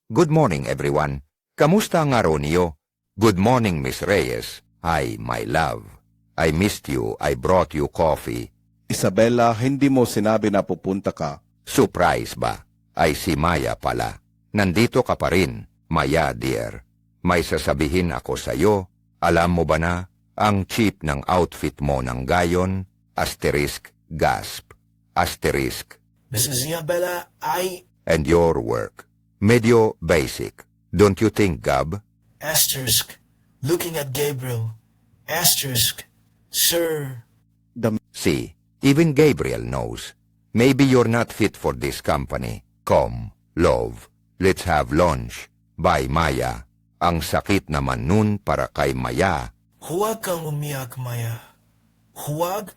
Good morning, everyone. Kamusta ang araw niyo? Good morning, Miss Reyes. Hi, my love. I missed you. I brought you coffee. Isabella, hindi mo sinabi na pupunta ka. Surprise ba? Ay si Maya pala. Nandito ka pa rin, Maya dear. May sasabihin ako sa'yo. Alam mo ba na, ang cheap ng outfit mo ng gayon, asterisk, gasp, asterisk, Mrs. Isabella, and your work. Medyo basic. Don't you think, Gab? asterisk, looking at Gabriel, asterisk, sir. See, even Gabriel knows. Maybe you're not fit for this company. Come, love, let's have lunch. Bye, Maya. Ang sakit naman nun para kay Maya. Huwag kang umiyak, Maya. Huwag